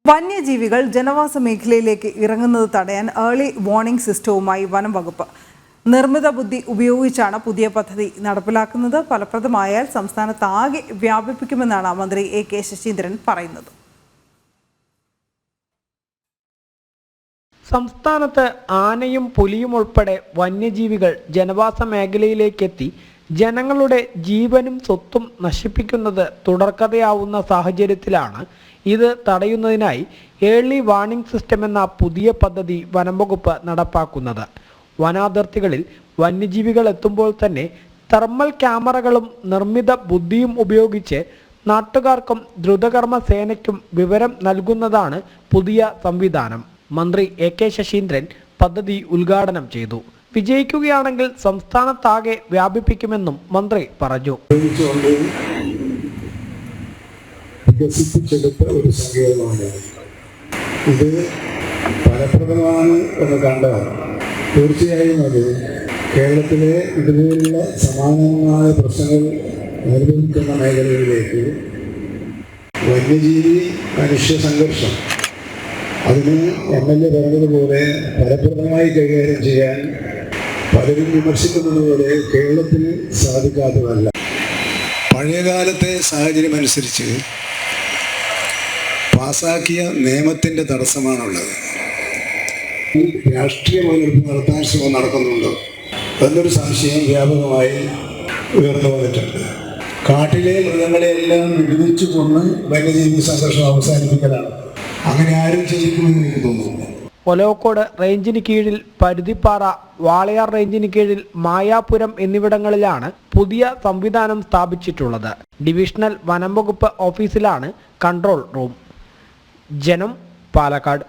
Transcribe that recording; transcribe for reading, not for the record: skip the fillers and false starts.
വന്യജീവികൾ ജനവാസ മേഖലയിലേക്ക് ഇറങ്ങുന്നത് തടയാൻ ഏർലി വാർണിംഗ് സിസ്റ്റവുമായി വനം വകുപ്പ് നിർമ്മിത ബുദ്ധി ഉപയോഗിച്ചാണ് പുതിയ പദ്ധതി നടപ്പിലാക്കുന്നത്. ഫലപ്രദമായാൽ സംസ്ഥാനത്താകെ വ്യാപിപ്പിക്കുമെന്നാണ് മന്ത്രി എ.കെ. ശശീന്ദ്രൻ പറയുന്നത്. സംസ്ഥാനത്ത് ആനയും പുലിയും ഉൾപ്പെടെ വന്യജീവികൾ ജനവാസ മേഖലയിലേക്കെത്തി ജനങ്ങളുടെ ജീവനും സ്വത്തും നശിപ്പിക്കുന്നത് തുടർക്കഥയാവുന്ന സാഹചര്യത്തിലാണ് ഇത് തടയുന്നതിനായി ഏർലി വാർണിംഗ് സിസ്റ്റം എന്ന പുതിയ പദ്ധതി വനംവകുപ്പ് നടപ്പാക്കുന്നത്. വനാതിർത്തികളിൽ വന്യജീവികൾ എത്തുമ്പോൾ തന്നെ തെർമൽ ക്യാമറകളും നിർമ്മിത ബുദ്ധിയും ഉപയോഗിച്ച് നാട്ടുകാർക്കും ദ്രുതകർമ്മ സേനയ്ക്കും വിവരം നൽകുന്നതാണ് പുതിയ സംവിധാനം. മന്ത്രി എ.കെ. ശശീന്ദ്രൻ പദ്ധതി ഉദ്ഘാടനം ചെയ്തു. വിജയിക്കുകയാണെങ്കിൽ സംസ്ഥാനത്താകെ വ്യാപിപ്പിക്കുമെന്നും മന്ത്രി പറഞ്ഞു. വികസിപ്പിച്ചെടുത്ത ഒരു സങ്കേതമാണ് ഇത്. ഫലപ്രദമാണ് എന്ന് കണ്ടാൽ തീർച്ചയായും അത് കേരളത്തിലെ ഇതുപോലുള്ള സമാനമായ പ്രശ്നങ്ങൾ അനുഭവിക്കുന്ന മേഖലകളിലേക്ക് വന്യജീവി മനുഷ്യ സംഘർഷം അതിന് MLA പറഞ്ഞതുപോലെ ഫലപ്രദമായി കൈകാര്യം ചെയ്യാൻ പലരും വിമർശിക്കുന്നതുപോലെ കേരളത്തിന് സാധിക്കാത്തതല്ല. പഴയകാലത്തെ സാഹചര്യം അനുസരിച്ച് പാസാക്കിയ നിയമത്തിൻ്റെ തടസ്സമാണുള്ളത്. രാഷ്ട്രീയ മുതലെടുപ്പ് നടത്താൻ ശ്രമം നടക്കുന്നുണ്ടോ എന്നൊരു സംശയം വ്യാപകമായി ഉയർന്നു വന്നിട്ടുണ്ട്. കാട്ടിലെ മൃഗങ്ങളെയെല്ലാം വെടിവെച്ചു കൊന്ന് വന്യജീവി സംഘർഷം അവസാനിപ്പിക്കലാണ്. അങ്ങനെ ആരും ചെയ്യിക്കുമെന്ന് എനിക്ക് തോന്നുന്നു. ഒലവക്കോട് റേഞ്ചിന് കീഴിൽ പരുത്തിപ്പാറ, വാളയാർ റേഞ്ചിന് കീഴിൽ മായാപുരം എന്നിവിടങ്ങളിലാണ് പുതിയ സംവിധാനം സ്ഥാപിച്ചിട്ടുള്ളത്. ഡിവിഷണൽ വനം വകുപ്പ് ഓഫീസിലാണ് കൺട്രോൾ റൂം. ജനം, പാലക്കാട്.